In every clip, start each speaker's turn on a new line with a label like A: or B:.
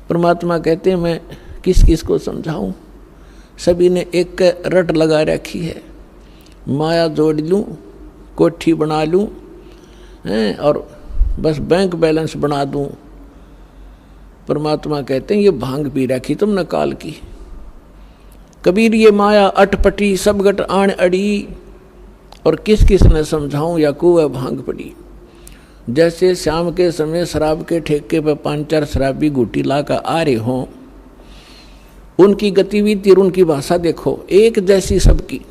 A: परमात्मा कहते हैं मैं किस किस को समझाऊं, सभी ने एक रट लगा रखी है, माया जोड़ लूं, कोठी बना लूं और बस बैंक बैलेंस बना दूं। परमात्मा कहते हैं ये भांग पी रखी तुमने काल की। कबीर ये माया अटपटी सब गट आण अड़ी, और किस किस ने समझाऊं या कुएं भांग पड़ी। जैसे शाम के समय शराब के ठेके पर 5-4 शराबी घूटी ला कर आ रहे हों, उनकी गतिविधि और उनकी भाषा देखो, एक जैसी सबकी,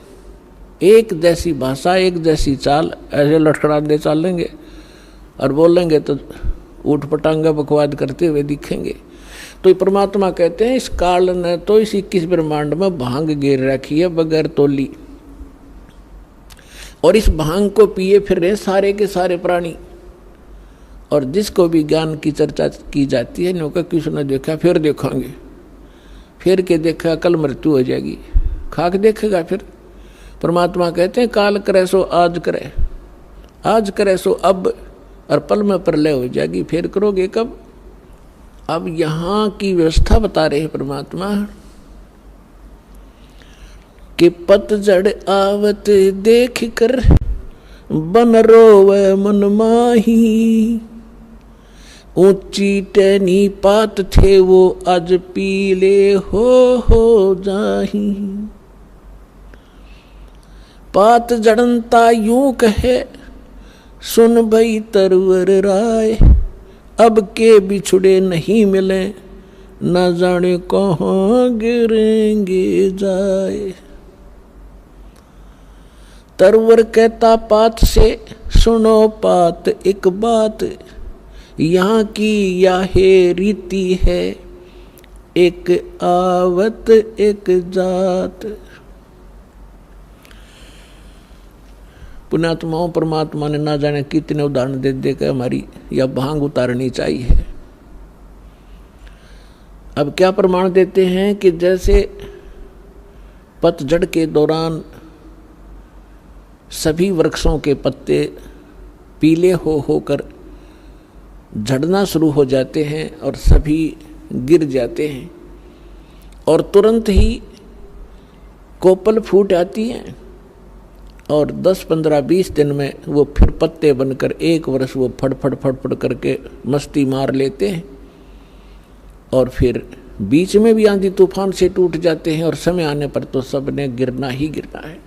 A: एक जैसी भाषा, एक जैसी चाल, ऐसे लटखड़ाते चलेंगे और बोलेंगे तो ऊट पटांगा बकवाद करते हुए दिखेंगे। तो परमात्मा कहते हैं इस काल ने तो इस 21 ब्रह्मांड में भांग गिर रखी है बगैर तोली, और इस भांग को पिए फिर रहे सारे के सारे प्राणी। और जिसको भी ज्ञान की चर्चा की जाती है नौका किसी ने देखा फिर देखेंगे, फिर के देखा कल मृत्यु हो जाएगी, खाक देखेगा फिर। परमात्मा कहते हैं काल करे सो आज करे, आज करे सो अब, और पल में प्रलय हो जाएगी, फिर करोगे कब। अब यहाँ की व्यवस्था बता रहे हैं परमात्मा कि पतझड़ आवत देख कर बन रोवे मन माही, ऊंची टहनी पात थे वो आज पीले हो जाही। पात जड़नता यूं कहे सुन भई तरवर राय, अब के बिछुड़े नहीं मिले न जाने कहाँ गिरेंगे जाए। तरवर कहता पात से सुनो पात एक बात, यहाँ की याहे रीति है एक आवत एक जात। पुण्यात्माओं परमात्मा ने ना जाने कितने उदाहरण दे दे कर हमारी यह भांग उतारनी चाहिए। अब क्या प्रमाण देते हैं कि जैसे पतझड़ के दौरान सभी वृक्षों के पत्ते पीले होकर झड़ना शुरू हो जाते हैं और सभी गिर जाते हैं, और तुरंत ही कोपल फूट आती हैं, और 10, 15, 20 दिन में वो फिर पत्ते बनकर 1 वर्ष वो फड़ करके मस्ती मार लेते हैं, और फिर बीच में भी आंधी तूफान से टूट जाते हैं, और समय आने पर तो सब ने गिरना ही गिरना है।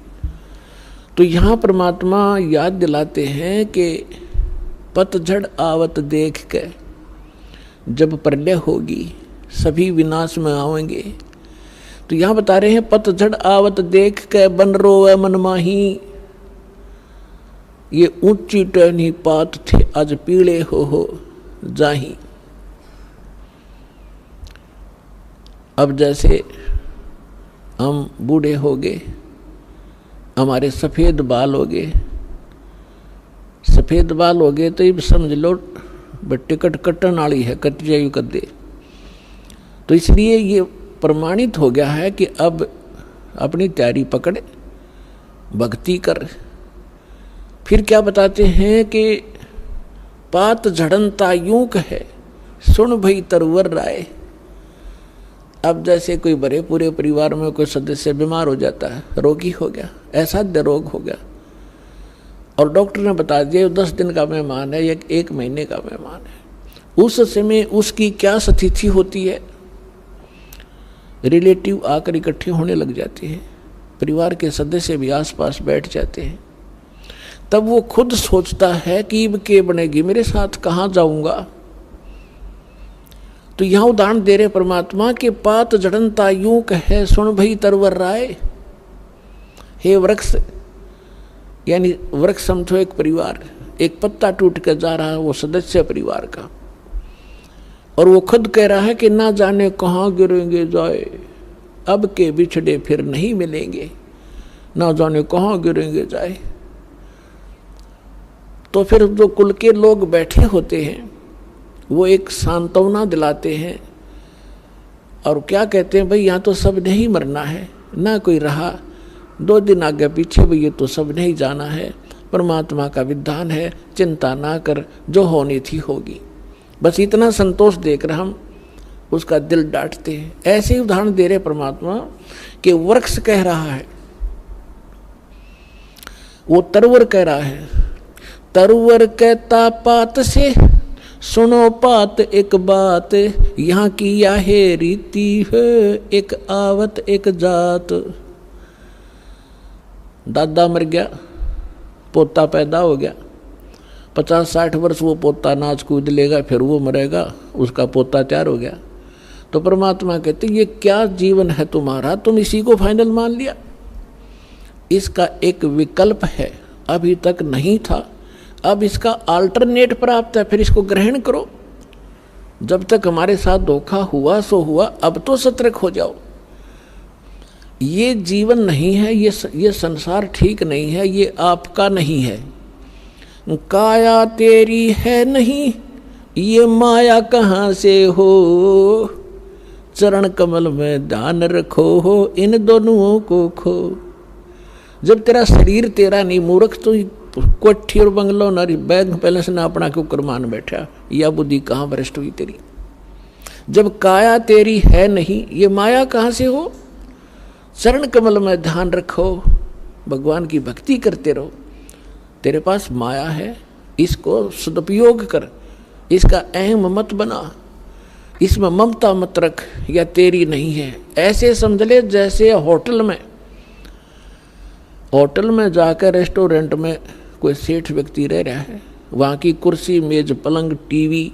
A: तो यहाँ परमात्मा याद दिलाते हैं कि पतझड़ आवत देख के जब प्रलय होगी सभी विनाश में आएंगे। तो यहाँ बता रहे हैं पतझड़ आवत देख के बन रोवे मन माही, ये ऊंची टहनी पात थे आज पीले हो जाही। अब जैसे हम बूढ़े हो गए, हमारे सफ़ेद बाल हो गए, सफ़ेद बाल हो गए तो ये समझ लो टिकट कटन वाली है, कट जायु कर दे। तो इसलिए ये प्रमाणित हो गया है कि अब अपनी तैयारी पकड़, भक्ति कर। फिर क्या बताते हैं कि पात झड़नता यूं कहे सुन भई तरवर राय। अब जैसे कोई बड़े पूरे परिवार में कोई सदस्य बीमार हो जाता है, रोगी हो गया, असाध्य रोग हो गया, और डॉक्टर ने बता दिया 10 दिन का मेहमान है या 1 महीने का मेहमान है, उस समय उसकी क्या स्थिति होती है। रिलेटिव आकर इकट्ठे होने लग जाते हैं, परिवार के सदस्य भी आसपास बैठ जाते हैं। तब वो खुद सोचता है कि अब के बनेगी, मेरे साथ कहाँ जाऊंगा। तो यहाँ उदाहरण दे रहे परमात्मा के पात जड़नता यूं कहे सुन भई तरवर राय। हे वृक्ष, यानी वृक्ष समझो एक परिवार, एक पत्ता टूट कर जा रहा है वो सदस्य परिवार का, और वो खुद कह रहा है कि ना जाने कहाँ गिरेंगे जाए, अब के बिछड़े फिर नहीं मिलेंगे, ना जाने कहाँ गिरेंगे जाए। तो फिर जो कुल के लोग बैठे होते हैं वो एक सांत्वना दिलाते हैं, और क्या कहते हैं भाई यहाँ तो सब ने ही मरना है, ना कोई रहा, 2 दिन आगे पीछे भी ये तो सब ने ही जाना है, परमात्मा का विधान है, चिंता ना कर, जो होनी थी होगी। बस इतना संतोष देकर हम उसका दिल डांटते हैं। ऐसे ही उदाहरण दे रहे परमात्मा कि वृक्ष कह रहा है, वो तरवर कह रहा है, तरवर कहता पात से सुनो पात एक बात, यहाँ की याहे रीति है एक आवत एक जात। दादा मर गया, पोता पैदा हो गया, 50-60 वर्ष वो पोता नाच कूद लेगा, फिर वो मरेगा, उसका पोता तैयार हो गया। तो परमात्मा कहते ये क्या जीवन है तुम्हारा, तुम इसी को फाइनल मान लिया। इसका एक विकल्प है, अभी तक नहीं था, अब इसका अल्टरनेट प्राप्त है, फिर इसको ग्रहण करो। जब तक हमारे साथ धोखा हुआ सो हुआ, अब तो सतर्क हो जाओ। ये जीवन नहीं है, ये संसार ठीक नहीं है, ये आपका नहीं है। काया तेरी है नहीं, ये माया कहाँ से हो, चरण कमल में ध्यान रखो हो, इन दोनों को खो। जब तेरा शरीर तेरा नहीं, मूर्ख तो कोठी और बंगलो नारी बैंक बैलेंस ना अपना क्यों करमान बैठा, यह बुद्धि कहाँ भ्रष्ट हुई तेरी। जब काया तेरी है नहीं, ये माया कहाँ से हो, चरण कमल में ध्यान रखो, भगवान की भक्ति करते रहो। तेरे पास माया है, इसको सदुपयोग कर, इसका अहम मत बना, इसमें ममता मत रख, या तेरी नहीं है। ऐसे समझ ले जैसे होटल में जाकर रेस्टोरेंट में कोई सेठ व्यक्ति रह रहा है, वहाँ की कुर्सी मेज पलंग टीवी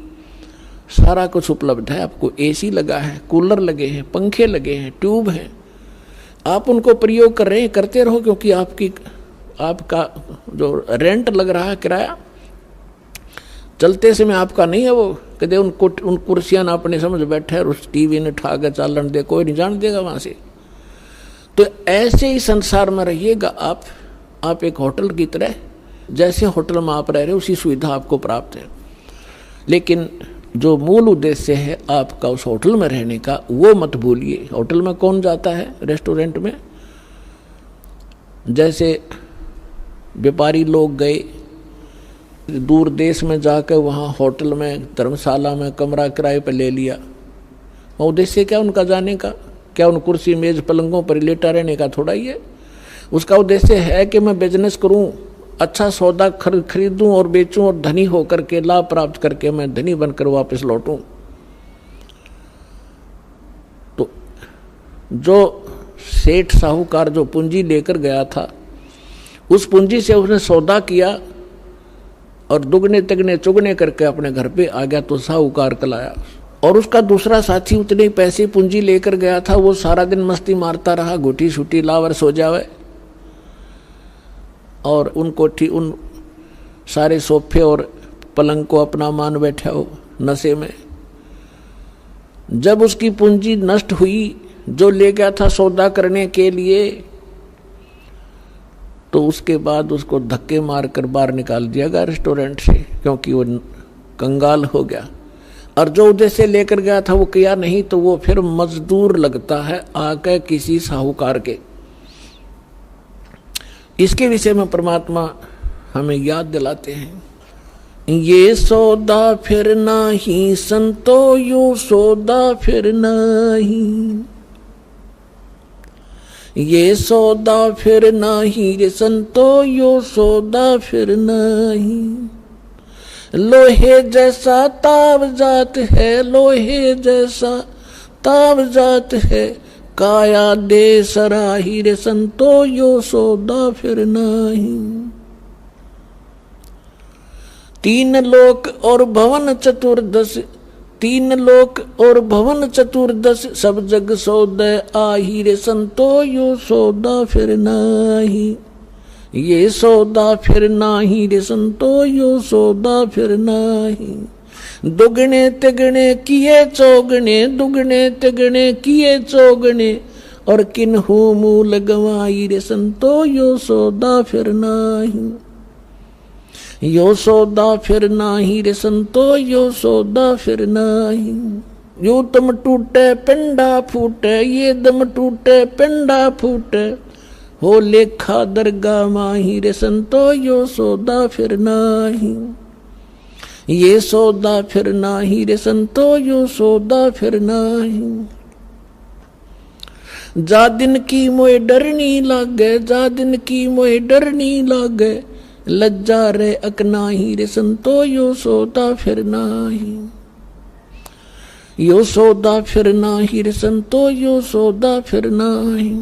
A: सारा कुछ उपलब्ध है, आपको एसी लगा है, कूलर लगे हैं, पंखे लगे हैं, ट्यूब हैं, आप उनको प्रयोग कर रहे हैं, करते रहो, क्योंकि आपका जो रेंट लग रहा है, किराया चलते समय आपका नहीं है। वो कहते उन कुर्सियां ना अपने समझ बैठे और उस टीवी ने ठा के चालन दे, कोई नहीं जान देगा वहां से। तो ऐसे ही संसार में रहिएगा आप एक होटल की तरह, जैसे होटल में आप रह रहे उसी सुविधा आपको प्राप्त है, लेकिन जो मूल उद्देश्य है आपका उस होटल में रहने का, वो मत भूलिए। होटल में कौन जाता है, रेस्टोरेंट में जैसे व्यापारी लोग गए दूर देश में जाकर, वहाँ होटल में धर्मशाला में कमरा किराए पर ले लिया, वो उद्देश्य क्या उनका जाने का, क्या उन कुर्सी मेज पलंगों पर लेटा रहने का थोड़ा ही है। उसका उद्देश्य है कि मैं बिजनेस करूं, अच्छा सौदा खरीदूं और बेचूं और धनी होकर के लाभ प्राप्त करके मैं धनी बनकर वापस लौटूं। तो जो सेठ साहूकार जो पूंजी लेकर गया था, उस पूंजी से उसने सौदा किया और दुगने तिगने चुगने करके अपने घर पे आ गया, तो साहूकार कलाया। और उसका दूसरा साथी उतने पैसे पूंजी लेकर गया था, वो सारा दिन मस्ती मारता रहा, घुटी छुटी लावर सो जावे, और उन सारे सोफे और पलंग को अपना मान बैठा हो नशे में। जब उसकी पूंजी नष्ट हुई, जो ले गया था सौदा करने के लिए, तो उसके बाद उसको धक्के मारकर बाहर निकाल दिया गया रेस्टोरेंट से, क्योंकि वो कंगाल हो गया। और जो उद्देश्य लेकर गया था वो किया नहीं, तो वो फिर मजदूर लगता है आके किसी साहूकार के। इसके विषय में परमात्मा हमें याद दिलाते हैं, ये सौदा फिर नाही संतो, यो सौदा फिर नाही, ये सौदा फिर नाही रे संतो, यो सौदा फिर नाही। लोहे जैसा ताव जात है, लोहे जैसा ताव जात है, काया दे सराही रे संतो, यो सौदा फिर नाही। 3 लोक और भवन चतुर्दश, 3 लोक और भवन चतुर्दश, सब जग सौदे आही रे संतो, यो सौदा फिर नाही। ये सौदा फिर नाही रे संतो, यो सौदा फिर नाही। दुगने तिगने किए चौगने, दुगने तिगने किए चौगने, और किन्हू मूल गवाई रे संतो, यो सौदा फिर नाही। यो सौदा फिर नाही रे संतो, यो सौदा फिर नाही। यो दम टूटे पिंडा फूटे, ये दम टूटे पिंडा फूटे, हो लेखा दरगाह माही रे संतो, यो सौदा फिर नाही। ये सौदा फिर नाही रे संतो, यो सौदा फिर नाही। जा दिन की मोए डरनी लागे, जा दिन की मोए डरनी लागे, लज्जा रे अकनाही रे संतो, यो सौदा फिर नाही। यो सौदा फिर नाही रे संतो, यो सौदा फिर नाही।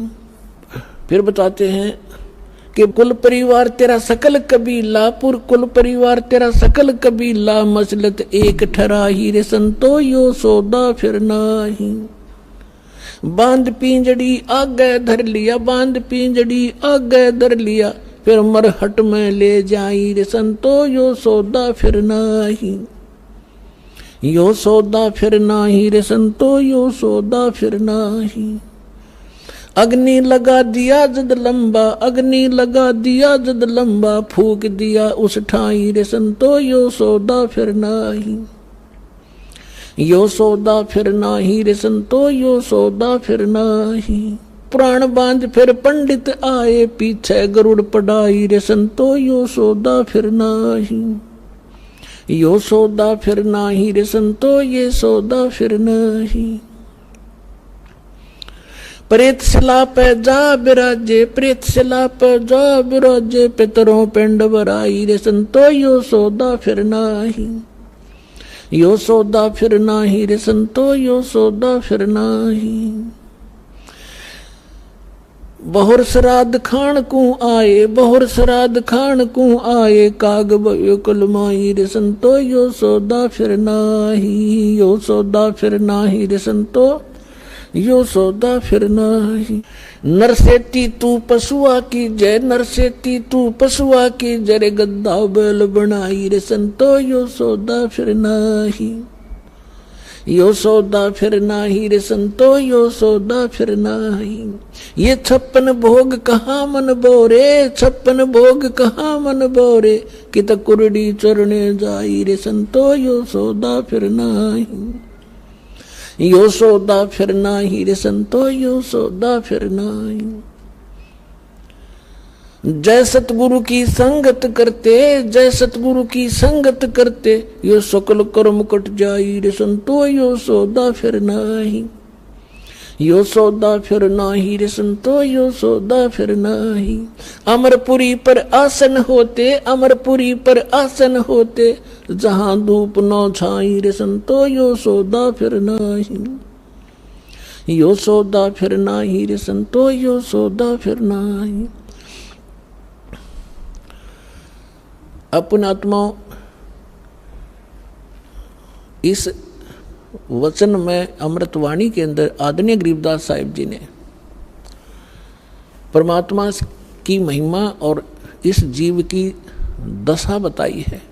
A: फिर बताते हैं कि कुल परिवार तेरा सकल कबीला, पुर कुल परिवार तेरा सकल कबीला, मसलत एक ठराही रे संतो, यो सौदा फिर नाही। बांध पिंजड़ी आगे धर लिया, बांध पिंजड़ी आगे धर लिया, फिर मरहट में ले जाई रे संतो, यो सौदा फिर नाही। यो सौदा फिर नाही रे संतो, यो सौदा फिर नाही। अग्नि लगा दिया जद लंबा, अग्नि लगा दिया जद लंबा, फूक दिया उस ठाई रे संतो, यो सौदा फिर नाही। यो सौदा फिर नाही रे संतो, यो सौदा फिर नाही। प्राण बांध फिर पंडित आए, पीछे गरुड़ पढ़ाई रे संतो, यो सौदा फिर नाही। यो सौदा फिर नाही रे संतो, ये सौदा फिर नाही। प्रेत शिला पे जा बिराजे, प्रेत शिला पे जा बिराजे, पितरों पिंड बराई रे संतो, यो सौदा फिर नाही। यो सौदा फिर नाही रे संतो, यो सौदा फिर नाही। बहुर श्राद्ध खान को आए, बहुर श्राद्ध खान को आए, काग भयो कुलमाई रे संतो, यो सौदा फिर नाही। यो सौदा फिर नाही रे संतो, यो सौदा फिर नाही। नरसेती तू पशुआ की जय, नरसेती तू पशुआ की जय, गद्दा बैल बनाई रे संतो, यो सौदा फिर नाही। यो सौदा फिर नाही रे संतो, यो सौदा फिर नाही। ये 56 भोग कहाँ मन बोरे, 56 भोग कहाँ मन बोरे, कित कुरडी चरणे जाई रे संतो, यो सौदा फिर नाही। यो सौदा फिर नाही रे संतो, यो सौदा फिर नाही। जय सतगुरु की संगत करते, जय सतगुरु की संगत करते, यो सकल कर्म कट जाई रे संतो, यो सौदा फिर नाही। यो सौदा फिर नाही रे संतो, यो सौदा फिर नाही। अमरपुरी पर आसन होते, अमरपुरी पर आसन होते, जहां धूप न छाई रे संतो, यो सौदा फिर नाही। यो सौदा फिर नाही रे संतो, यो सौदा फिर नाही। अपनात्माओं, इस वचन में अमृतवाणी के अंदर आदरणीय गरीबदास साहिब जी ने परमात्मा की महिमा और इस जीव की दशा बताई है।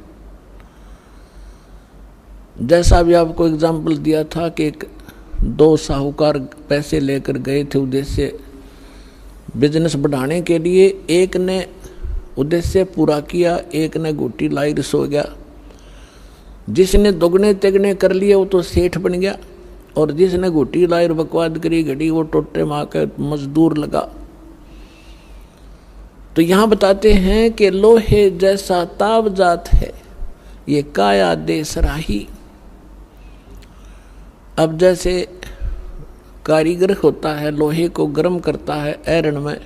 A: जैसा भी आपको एग्जाम्पल दिया था कि दो साहूकार पैसे लेकर गए थे उद्देश्य बिजनेस बढ़ाने के लिए, एक ने उद्देश्य पूरा किया, एक ने गुटी लाई सो गया। जिसने दोगुने तिगने कर लिए वो तो सेठ बन गया, और जिसने गुटी लाई बकवाद करी घड़ी वो टोटे मार के मजदूर लगा। तो यहाँ बताते हैं कि लोहे जैसा ताव जात है, ये काया दे सराही। अब जैसे कारीगर होता है, लोहे को गर्म करता है ऐरण में,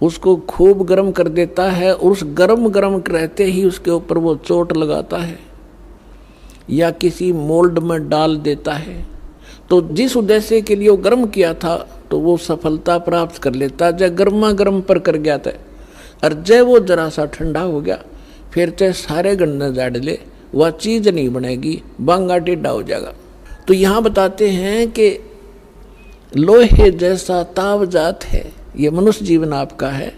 A: उसको खूब गर्म कर देता है, और उस गर्म रहते ही उसके ऊपर वो चोट लगाता है या किसी मोल्ड में डाल देता है, तो जिस उद्देश्य के लिए वो गर्म किया था तो वो सफलता प्राप्त कर लेता। जब गर्मा गर्म पर कर गया था, और जब वो जरा सा ठंडा हो गया, फिर चाहे सारे गन्ने झाड़ ले, वह चीज नहीं बनेगी, बांगा टेढ़ा हो जाएगा। तो यहाँ बताते हैं कि लोहे जैसा ताव जात है, ये मनुष्य जीवन आपका है।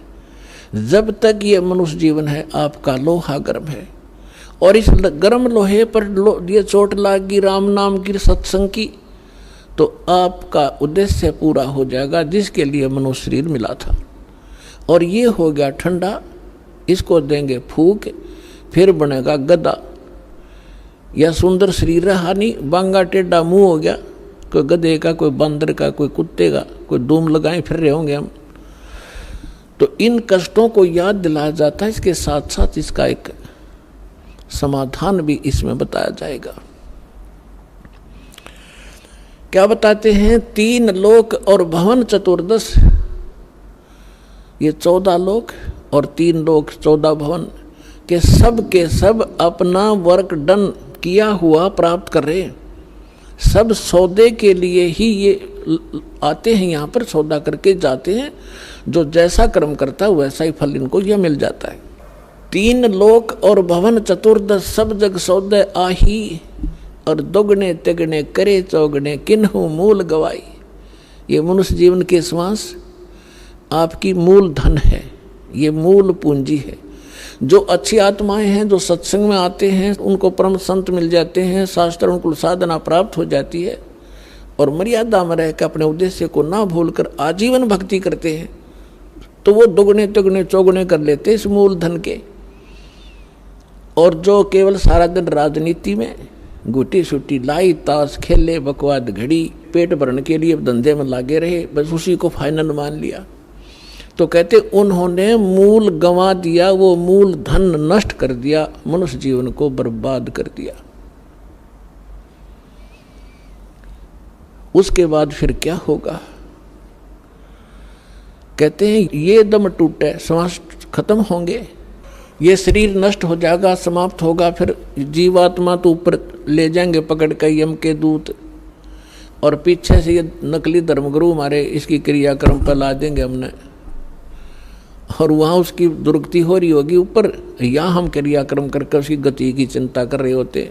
A: जब तक ये मनुष्य जीवन है आपका लोहा गर्म है, और इस गर्म लोहे पर ये चोट लागी राम नाम की सत्संग की, तो आपका उद्देश्य पूरा हो जाएगा जिसके लिए मनुष्य शरीर मिला था। और ये हो गया ठंडा, इसको देंगे फूक, फिर बनेगा गदा। या सुंदर शरीर रहा नहीं, बांगा टेढ़ा मुंह हो गया, कोई गधे का, कोई बंदर का, कोई कुत्ते का, कोई धूम लगाए फिर रहे होंगे हम। तो इन कष्टों को याद दिलाया जाता है, इसके साथ साथ इसका एक समाधान भी इसमें बताया जाएगा। क्या बताते हैं? 3 लोक और भवन 14, ये 14 लोक और 3 लोक 14 भवन के सब अपना वर्क डन किया हुआ प्राप्त कर रहे हैं। सब सौदे के लिए ही ये आते हैं, यहाँ पर सौदा करके जाते हैं। जो जैसा कर्म करता है वैसा ही फल इनको यह मिल जाता है। 3 लोक और भवन 14 सब जग सौदे आही, और दोगुने तिगुने करे चौगुने किन्हु मूल गवाई। ये मनुष्य जीवन के श्वास आपकी मूल धन है, ये मूल पूंजी है। जो अच्छी आत्माएं हैं, जो सत्संग में आते हैं, उनको परम संत मिल जाते हैं, शास्त्र उनको साधना प्राप्त हो जाती है, और मर्यादा में रहकर अपने उद्देश्य को ना भूलकर आजीवन भक्ति करते हैं, तो वो दुगने तिगुने चौगुने कर लेते हैं इस मूल धन के। और जो केवल सारा दिन राजनीति में गुटी सुटी लाई ताश खेले बकवाद घड़ी पेट भरने के लिए धंधे में लागे रहे, बस उसी को फाइनल मान लिया, तो कहते उन्होंने मूल गंवा दिया, वो मूल धन नष्ट कर दिया, मनुष्य जीवन को बर्बाद कर दिया। उसके बाद फिर क्या होगा? कहते हैं ये दम टूटे श्वास खत्म होंगे, ये शरीर नष्ट हो जाएगा, समाप्त होगा। फिर जीवात्मा तो ऊपर ले जाएंगे पकड़ कर यम के दूत, और पीछे से ये नकली धर्मगुरु हमारे इसकी क्रियाक्रम पर ला देंगे हमने, और वहाँ उसकी दुर्गति हो रही होगी ऊपर, या हम क्रियाक्रम करके उसकी गति की चिंता कर रहे होते।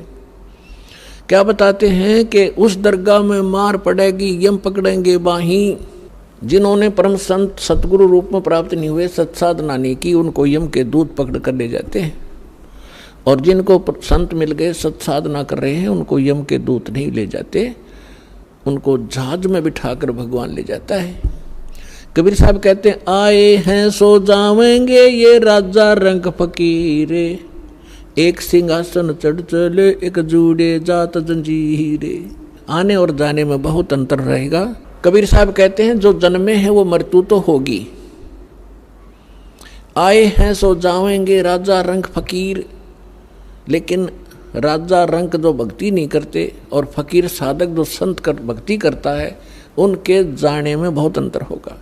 A: क्या बताते हैं कि उस दरगाह में मार पड़ेगी, यम पकड़ेंगे बाही। जिन्होंने परम संत सतगुरु रूप में प्राप्त नहीं हुए, सत्साधना नहीं की, उनको यम के दूत पकड़ कर ले जाते हैं, और जिनको संत मिल गए सत्साधना कर रहे हैं, उनको यम के दूत नहीं ले जाते, उनको जहाज में बिठाकर भगवान ले जाता है। कबीर साहब कहते हैं आए हैं सो जावेंगे ये राजा रंग फकीरे, एक सिंहासन चढ़ चले एक जूड़े जात जंजीरे। आने और जाने में बहुत अंतर रहेगा। कबीर साहब कहते हैं जो जन्मे हैं वो मृत्यु तो होगी। आए हैं सो जावेंगे राजा रंग फकीर, लेकिन राजा रंग जो भक्ति नहीं करते और फकीर साधक जो संत कर भक्ति करता है, उनके जाने में बहुत अंतर होगा।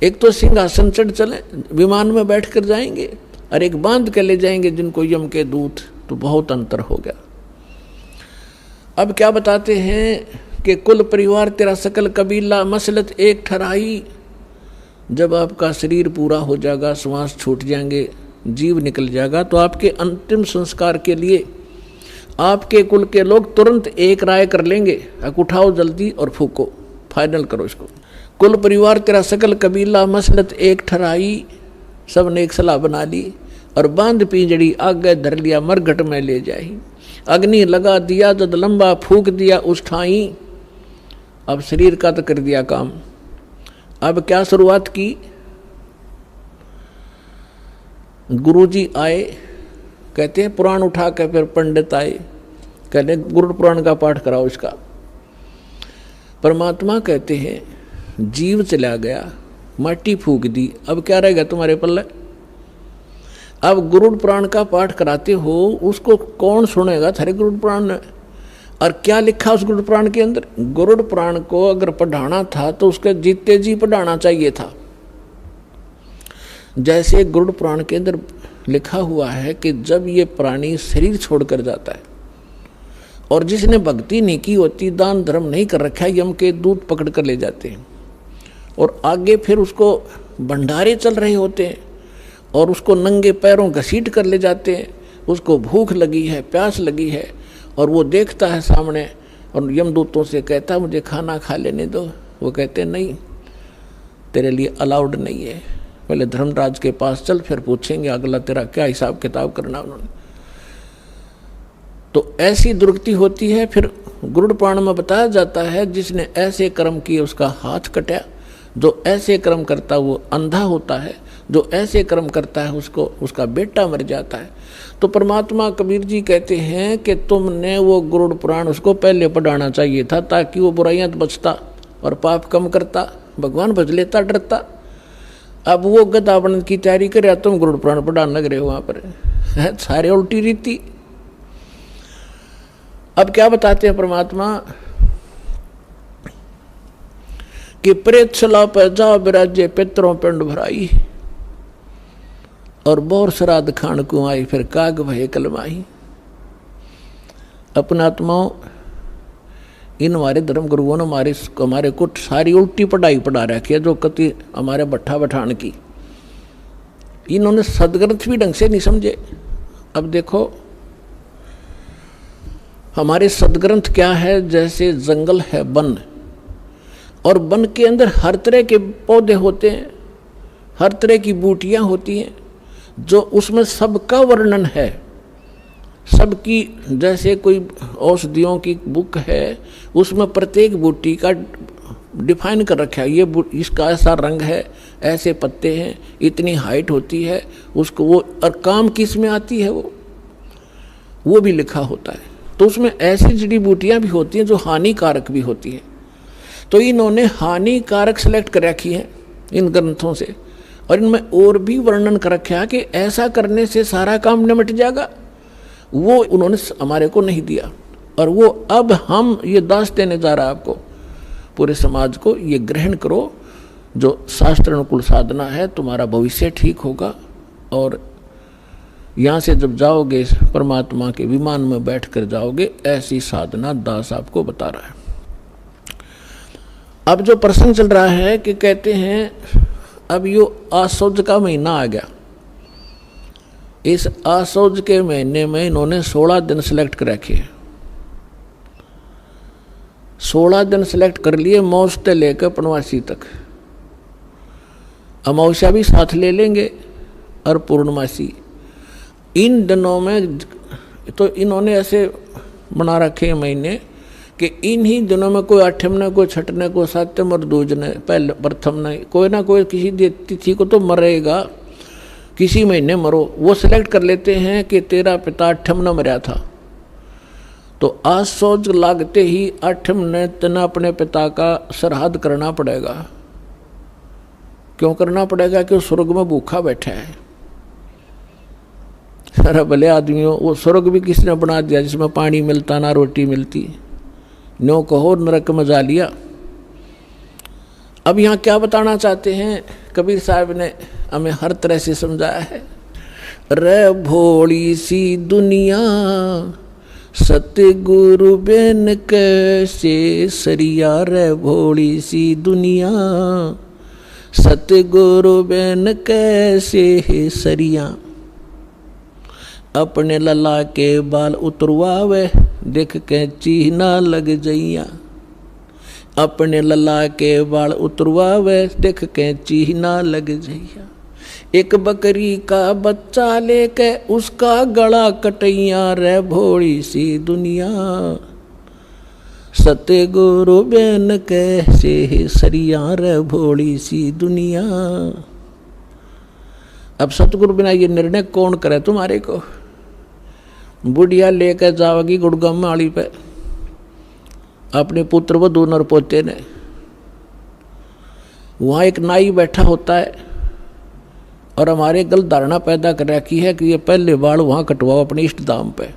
A: एक तो सिंहासन चढ़ चले विमान में बैठ कर जाएंगे, और एक बांध के ले जाएंगे जिनको यम के दूत, तो बहुत अंतर हो गया। अब क्या बताते हैं कि कुल परिवार तेरा सकल कबीला मसलत एक ठहराई। जब आपका शरीर पूरा हो जाएगा, श्वास छूट जाएंगे, जीव निकल जाएगा, तो आपके अंतिम संस्कार के लिए आपके कुल के लोग तुरंत एक राय कर लेंगे, उठाओ जल्दी और फूको, फाइनल करो इसको। कुल परिवार तेरा सकल कबीला मसलत एक ठहराई, सब ने एक सलाह बना ली, और बांध पिंजड़ी आगे धर लिया मरघट में ले जाई। अग्नि लगा दिया जद लंबा फूक दिया उस ठाई। अब शरीर का तो कर दिया काम, अब क्या शुरुआत की? गुरुजी आए, कहते हैं पुराण उठा के फिर पंडित आए, कहते गुरु पुराण का पाठ कराओ इसका। परमात्मा कहते हैं जीव चला गया, माटी फूक दी, अब क्या रहेगा तुम्हारे पल्ले? अब गुरुड़ पुराण का पाठ कराते हो, उसको कौन सुनेगा? थारे गुरुड़ पुराण ने। और क्या लिखा उस गुरुड़ पुराण के अंदर? गुरुड़ पुराण को अगर पढ़ाना था तो उसके जीते जी पढ़ाना चाहिए था। जैसे गुरुड़ पुराण के अंदर लिखा हुआ है कि जब ये प्राणी शरीर छोड़कर जाता है और जिसने भक्ति नहीं की होती, दान धर्म नहीं कर रखा है, यम के दूत पकड़ कर ले जाते हैं, और आगे फिर उसको भंडारे चल रहे होते हैं, और उसको नंगे पैरों घसीट कर ले जाते हैं। उसको भूख लगी है, प्यास लगी है, और वो देखता है सामने, और यमदूतों से कहता है मुझे खाना खा लेने दो। वो कहते हैं नहीं, तेरे लिए अलाउड नहीं है, पहले धर्मराज के पास चल, फिर पूछेंगे अगला तेरा क्या हिसाब किताब करना उन्होंने। तो ऐसी दुर्गति होती है। फिर गुरुड़ पुराण में बताया जाता है जिसने ऐसे कर्म किए उसका हाथ कटा, जो ऐसे कर्म करता वो अंधा होता है, जो ऐसे कर्म करता है उसको उसका बेटा मर जाता है। तो परमात्मा कबीर जी कहते हैं कि तुमने वो गुरुड़ पुराण उसको पहले पढ़ाना चाहिए था, ताकि वो बुराइयां बचता और पाप कम करता, भगवान भज लेता, डरता। अब वो गदा बनने की तैयारी करे, तुम गुरुड़ पुराण पढ़ाने लग रहे हो वहाँ पर, सारे उल्टी रीति। अब क्या बताते हैं परमात्मा कि प्रेत सला पर जा विराजे पितरों पिंड भराई और बोर श्राद्ध खान को आई फिर काग भय कलमाई। अपनात्माओं, इन हमारे धर्म गुरुओं ने हमारे को सारी उल्टी पढ़ाई पढ़ा रखी है, जो कति हमारे भट्ठा बठान की। इन्होंने सदग्रंथ भी ढंग से नहीं समझे। अब देखो हमारे सदग्रंथ क्या है, जैसे जंगल है वन, और वन के अंदर हर तरह के पौधे होते हैं, हर तरह की बूटियां होती हैं, जो उसमें सबका वर्णन है, सबकी। जैसे कोई औषधियों की बुक है, उसमें प्रत्येक बूटी का डिफाइन कर रखा है, ये इसका ऐसा रंग है, ऐसे पत्ते हैं, इतनी हाइट होती है उसको, वो और काम किस में आती है वो भी लिखा होता है। तो उसमें ऐसी जड़ी बूटियाँ भी होती हैं जो हानिकारक भी होती हैं। तो इन्होंने हानिकारक सेलेक्ट कर रखी है इन ग्रंथों से, और इनमें और भी वर्णन कर रखा है कि ऐसा करने से सारा काम निमट जाएगा। वो उन्होंने हमारे को नहीं दिया, और वो अब हम ये दास देने जा रहा है आपको, पूरे समाज को। ये ग्रहण करो, जो शास्त्र अनुकूल साधना है, तुम्हारा भविष्य ठीक होगा। और यहाँ से जब जाओगे परमात्मा के विमान में बैठ कर जाओगे, ऐसी साधना दास आपको बता रहा है। अब जो प्रसंग चल रहा है कि कहते हैं अब यो आसौज का महीना आ गया। इस आसौज के महीने में इन्होंने 16 दिन सेलेक्ट कर रखे। 16 दिन सेलेक्ट कर लिए, मौस से लेकर पूर्णमासी तक। अमावस्या भी साथ ले लेंगे और पूर्णमासी। इन दिनों में तो इन्होंने ऐसे बना रखे महीने कि इन्हीं दिनों में कोई आठम ने, कोई छठने, कोई सातम और दूजने, पहले प्रथम ने, कोई ना कोई किसी तिथि को तो मरेगा, किसी महीने मरो। वो सिलेक्ट कर लेते हैं कि तेरा पिता आठम न मरा था, तो आसौज लागते ही आठम ने तना अपने पिता का श्राद्ध करना पड़ेगा। क्यों करना पड़ेगा? कि वो स्वर्ग में भूखा बैठा है। सारा भले आदमियों, वो स्वर्ग भी किसने बना दिया जिसमें पानी मिलता ना रोटी मिलती, नो कहो नरक में जा लिया। अब यहाँ क्या बताना चाहते हैं कबीर साहब ने हमें हर तरह से समझाया है। रे भोली सी दुनिया सतगुरु बेन कैसे सरिया, रे भोली सी दुनिया सतगुरु बेन कैसे सरिया। अपने लला के बाल उतरवावे देख के चीना लग जइया। अपने लला के बाल उतरवावे देख के चीना लग जइया। एक बकरी का बच्चा लेके उसका गला कटैया, रे भोली सी दुनिया सतगुरु बेन कैसे सरिया, रे भोली सी दुनिया। अब सतगुरु बिना ये निर्णय कौन करे तुम्हारे को? बुढ़िया लेकर जाओगी गुड़गम माड़ी पे अपने पुत्र वधू नर पोते ने। वहाँ एक नाई बैठा होता है और हमारे गलत धारणा पैदा कर रखी है कि ये पहले बाल वहाँ कटवाओ अपने इष्ट दाम पे,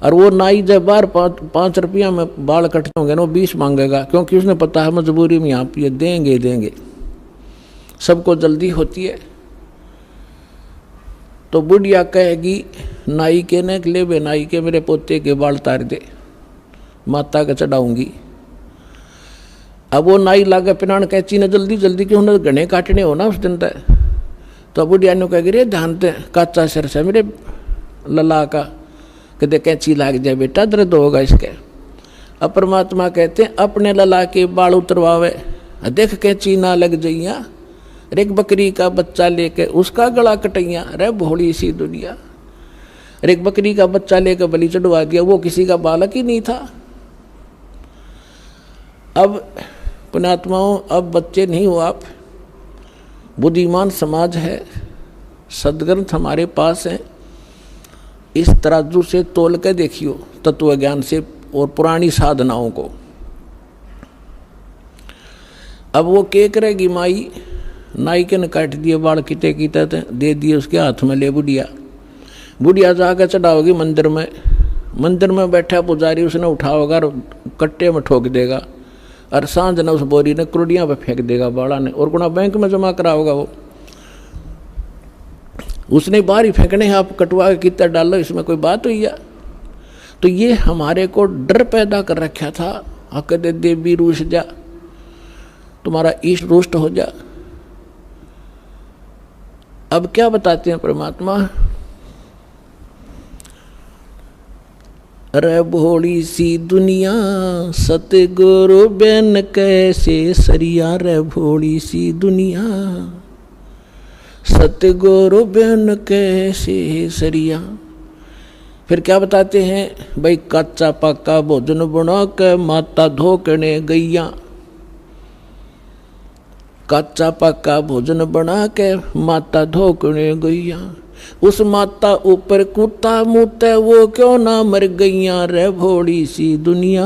A: और वो नाई जब बार 5 रुपया में बाल कटते होंगे ना, वो 20 मांगेगा, क्योंकि उसने पता है मजबूरी में यहाँ पे देंगे। सबको जल्दी होती है। तो बुढ़िया कहेगी नाई के ने ले बे नाई के मेरे पोते के बाल तार दे, माता का चढ़ाऊंगी। अब वो नाई लागे पिनान कैची ने जल्दी क्यों ना घने काटने हो ना उस दिन तक। तो बुढ़िया ने कहेगी रे ध्यान दे काचा सिर से मेरे लला का, कहते कैची लाग जाए बेटा दर्द होगा इसके। अब परमात्मा कहते हैं अपने लला के बाल उतरवावे देख कैची ना लग जइया। एक बकरी का बच्चा लेके उसका गला कटैया, रे भोली सी दुनिया। एक बकरी का बच्चा लेकर बलि चढ़वा दिया, वो किसी का बालक ही नहीं था। अब पुण्यात्माओं, अब बच्चे नहीं हो आप, बुद्धिमान समाज है, सदग्रंथ हमारे पास हैं। इस तराजू से तोल के देखियो तत्व ज्ञान से और पुरानी साधनाओं को। अब वो क्या करेगी माई, नाई के ने काट दिए बाल किते दे दिए उसके हाथ में, ले बुढ़िया जाकर चढ़ाओगी मंदिर में। मंदिर में बैठा पुजारी उसने उठा होगा और कट्टे में ठोक देगा, और सांझ ने उस बोरी ने कुर्डियाँ पे फेंक देगा बाड़ा ने, और गुना बैंक में जमा करा होगा वो, उसने बाहर ही फेंकने हैं, आप कटवा के कितना डालो, इसमें कोई बात हुई है? तो ये हमारे को डर पैदा कर रखा था, कहते देवी रूठ जा, तुम्हारा ईश रुष्ट हो जा। अब क्या बताते हैं परमात्मा, अरे भोली सी दुनिया सतगुरु बिन कैसे सरिया, रे भोली सी दुनिया सतगुरु बिन कैसे सरिया। फिर क्या बताते हैं भाई, कच्चा पक्का भोजन बना के माता धोकने गैया, कच्चा पक्का भोजन बना के माता धोकने गैया, उस माता ऊपर कुत्ता मुते वो क्यों ना मर गैया, रे भोली सी दुनिया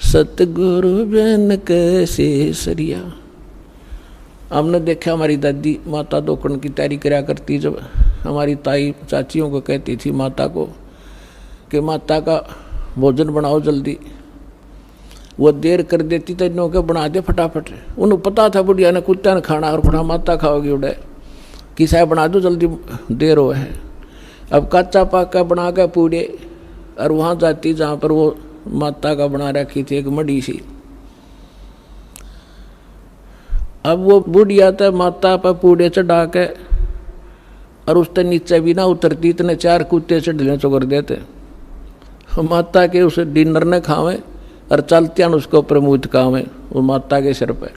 A: सतगुरु बिन कैसे सरिया। हमने देखा हमारी दादी माता धोकन की तैयारी करा करती, जब हमारी ताई चाचियों को कहती थी माता को कि माता का भोजन बनाओ जल्दी, वो देर कर देती तो इन्हों के बना दे फटाफट, उन्हें पता था बुढ़िया ने कुत्ता ने खाना और अपना माता खाओगी उड़े कि साहब बना दो जल्दी देर हो है। अब कच्चा पक्का बना के पूड़े और वहाँ जाती जहाँ पर वो माता का बना रखी थी एक मड़ी सी, अब वो बुढ़िया तो माता पर पूड़े चढ़ा के और उससे नीचे भी ना उतरती, इतने 4 कुत्ते चढ़ने चुकर देते, माता के उसे डिनर ने खावे और चलते उसको ऊपर मुँह खावे वो माता के सिर पे।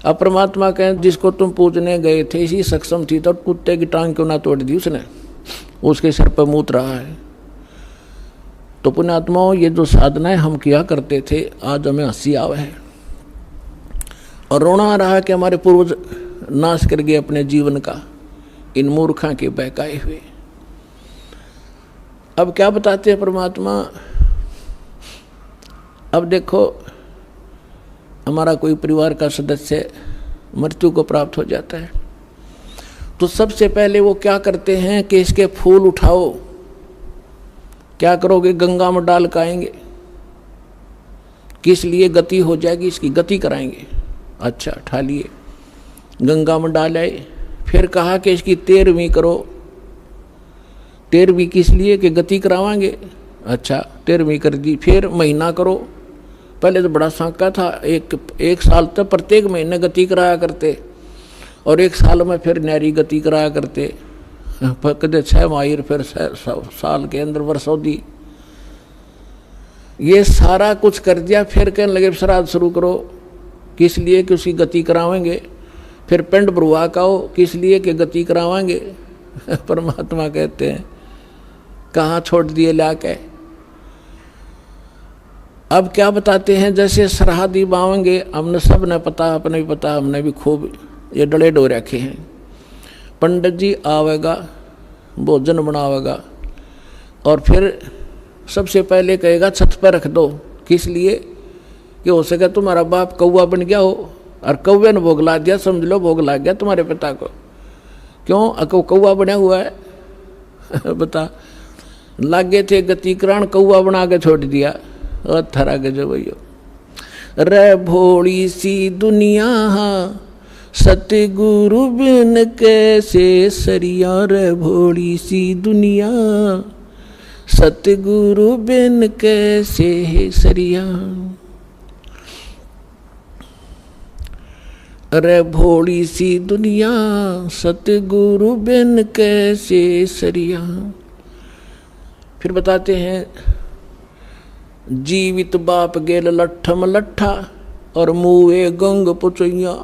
A: अब परमात्मा कहें जिसको तुम पूजने गए थे इसी सक्षम थी तो कुत्ते की टांग क्यों ना तोड़ दी उसने, उसके सिर पर मूत रहा है। तो पुण्यात्माओं, ये जो साधनाएं हम किया करते थे आज हमें हंसी आवे है और रोना आ रहा है कि हमारे पूर्वज नाश कर गए अपने जीवन का इन मूर्खों के बहकाए हुए। अब क्या बताते हैं परमात्मा, अब देखो हमारा कोई परिवार का सदस्य मृत्यु को प्राप्त हो जाता है तो सबसे पहले वो क्या करते हैं कि इसके फूल उठाओ, क्या करोगे, गंगा में डाल के आएंगे, किस लिए, गति हो जाएगी इसकी, गति कराएंगे। अच्छा उठा लिए, गंगा में डाल आए, फिर कहा कि इसकी 13वीं करो, 13वीं किस लिए कि गति करावांगे। अच्छा 13वीं कर दी, फिर महीना करो, पहले तो बड़ा सांका था, एक साल तक प्रत्येक महीने गति कराया करते और 1 साल में फिर न्यारी गति कराया करते, कदे 6 माहिर फिर साल के अंदर वर्षोदी, ये सारा कुछ कर दिया। फिर कहने लगे श्राद्ध शुरू करो, किस लिए कि उसकी गति करावेंगे, फिर पिंड भरुआ काओ, किस लिए कि गति करावाएंगे। परमात्मा कहते हैं कहाँ छोड़ दिए लाके। अब क्या बताते हैं, जैसे श्राद्ध बावेंगे, हमने सब ने पता, अपने भी पता, हमने भी खूब ये डले डो रखे हैं। पंडित जी आवेगा, भोजन बनावेगा और फिर सबसे पहले कहेगा छत पर रख दो, किस लिए कि हो सके तुम्हारा बाप कौवा बन गया हो और कौवे ने भोग ला दिया, समझ लो भोग लग गया तुम्हारे पिता को। क्यों कौवा बना हुआ है बता, लागे थे गति करान, कौवा बना के छोड़ दिया और थरा के जो भैया। रे भोली सी दुनिया सतगुरु बिन कैसे सरिया, रे भोली सी दुनिया सतगुरु बिन कैसे सरिया। अरे भोली सी दुनिया सतगुरु बिन कैसे सरिया। फिर बताते हैं, जीवित बाप गेल लट्ठम लट्ठा और मुए गंग पुचैया,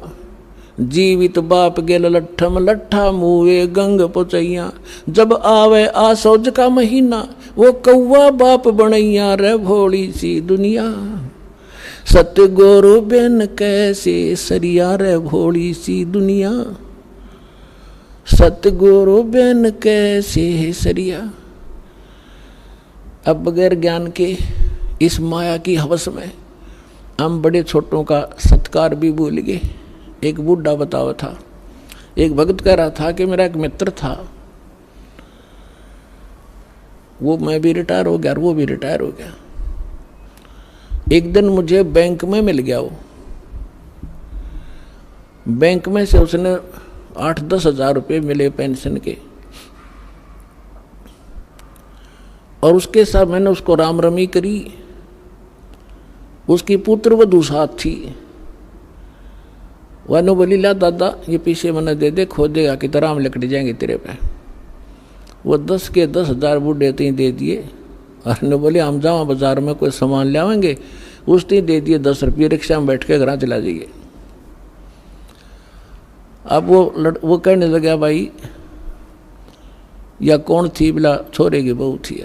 A: जीवित बाप गेल लट्ठम लट्ठा मुए गंग पुचैया, जब आवे आसौज का महीना वो कौवा बाप बनैया, रे भोली सी दुनिया सतगुरु बिन कैसे सरिया, रे भोली सी दुनिया सतगुरु बिन कैसे सरिया। अब बगैर ज्ञान के इस माया की हवस में हम बड़े छोटों का सत्कार भी भूल गए। एक बूढ़ा बतावा था, एक भक्त कह रहा था कि मेरा एक मित्र था, वो मैं भी रिटायर हो गया और वो भी रिटायर हो गया। एक दिन मुझे बैंक में मिल गया वो, बैंक में से उसने 8-10 हज़ार रुपये मिले पेंशन के, और उसके साथ मैंने उसको राम रमी करी। उसकी पुत्र वधू साथ थी। वह बोली ला दादा ये पीछे मैंने दे दे, खो देगा कि तरह हम लकड़ी जाएंगे तेरे पे। वो 10 के 10 हज़ार बूढ़े तीन दे दिए। और ने बोले हम जाओ बाजार में कोई सामान ले आवेंगे, उस तीन दे दिए 10 रुपये, रिक्शा में बैठ के घर चला जाइए। अब वो कहने लगा भाई या कौन थी? बोला छोरे की बहू थी।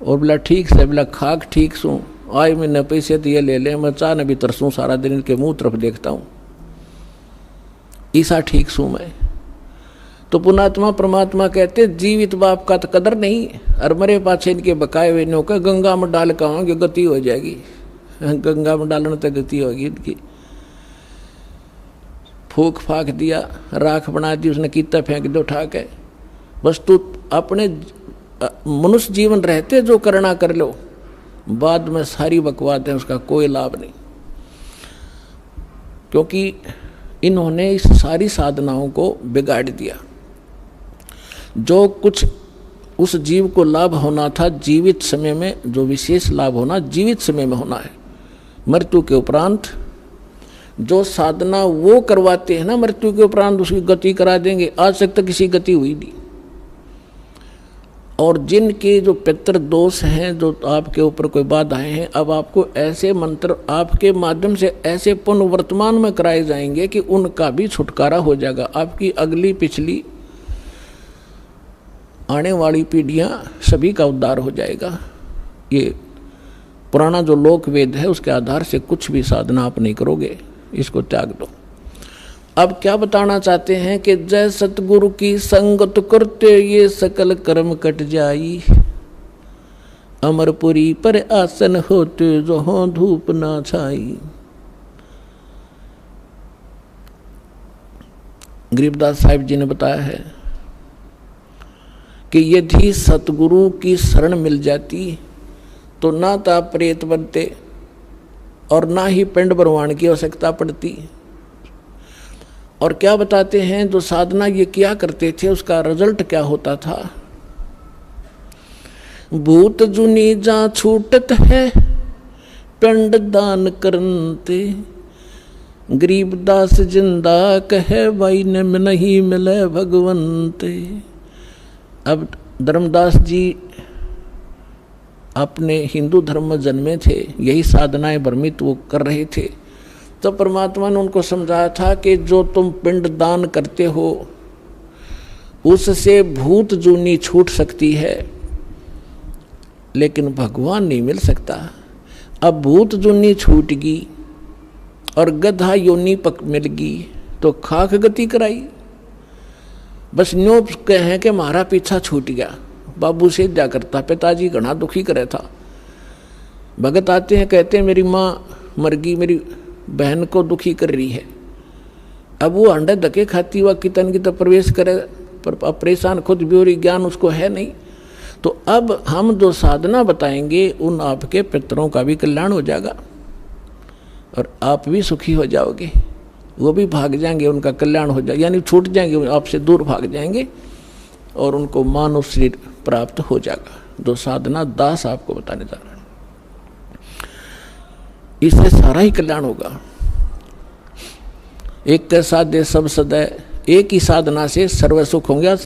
A: और बोला ठीक से, बोला खाक ठीक सू, आए मैंने पैसे दिए ले ले, मैं चाह न भी तरसूँ, सारा दिन इनके मुंह तरफ देखता हूँ, ईसा ठीक सू मैं। तो पुणात्मा परमात्मा कहते जीवित बाप का तो कदर नहीं, और मरे पाछे इनके बकाए हुए नो का गंगा में डाल कहोगे गति हो जाएगी। गंगा में डालने तक गति होगी इनकी। फूक फाक दिया, राख बना दी उसने, कीता फेंक दो उठा के। बस तू अपने मनुष्य जीवन रहते जो करना कर लो, बाद में सारी बकवाद है उसका कोई लाभ नहीं। क्योंकि इन्होंने इस सारी साधनाओं को बिगाड़ दिया। जो कुछ उस जीव को लाभ होना था जीवित समय में, जो विशेष लाभ होना जीवित समय में होना है, मृत्यु के उपरांत जो साधना वो करवाते हैं ना, मृत्यु के उपरांत उसकी गति करा देंगे। आज तक तो किसी गति हुई नहीं। और जिनके जो पितृ दोष हैं, जो आपके ऊपर कोई बाधाएं हैं, अब आपको ऐसे मंत्र आपके माध्यम से ऐसे पुनर्वर्तमान में कराए जाएंगे कि उनका भी छुटकारा हो जाएगा। आपकी अगली पिछली आने वाली पीढ़ियां सभी का उद्धार हो जाएगा। ये पुराना जो लोक वेद है उसके आधार से कुछ भी साधना आप नहीं करोगे, इसको त्याग दो। अब क्या बताना चाहते हैं कि जय सतगुरु की संगत करते ये सकल कर्म कट जाई, अमरपुरी पर आसन होते जो हो धूप ना छाई। गरीबदास साहिब जी ने बताया है कि यदि सतगुरु की शरण मिल जाती तो ना तो आप प्रेत बनते और ना ही पिंड भरवान की आवश्यकता पड़ती। और क्या बताते हैं, जो साधना ये किया करते थे उसका रिजल्ट क्या होता था? भूत जुनी जा छूटत है पिंड दान करनते, गरीबदास जिंदा कहे भाई ने नहीं मिले भगवंते। अब धर्मदास जी अपने हिंदू धर्म में जन्मे थे, यही साधनाएं भ्रमित वो कर रहे थे। तो परमात्मा ने उनको समझाया था कि जो तुम पिंड दान करते हो उससे भूत जूनी छूट सकती है, लेकिन भगवान नहीं मिल सकता। अब भूत जूनी छूटगी और गधा योनी पक मिलगी तो खाक गति कराई। बस न्यो कहें कि हमारा पीछा छूट गया, बाबू से जा करता, पिताजी घना दुखी करे था। भगत आते हैं कहते हैं मेरी माँ मर गई, मेरी बहन को दुखी कर रही है। अब वो अंडे धके खाती हुआ कितन की तो प्रवेश करे, पर परेशान खुद भी हो रही, ज्ञान उसको है नहीं। तो अब हम जो साधना बताएंगे उन आपके पितरों का भी कल्याण हो जाएगा और आप भी सुखी हो जाओगे, वो भी भाग जाएंगे, उनका कल्याण हो जाएगा, यानी छूट जाएंगे, आपसे दूर भाग जाएंगे और उनको मानव शरीर प्राप्त हो जाएगा। जो साधना दास आपको बताने जा रहा है, इससे सारा ही कल्याण होगा। एक के साथ दे सब सदै, एक ही साधना से सर्व सुख होंगे।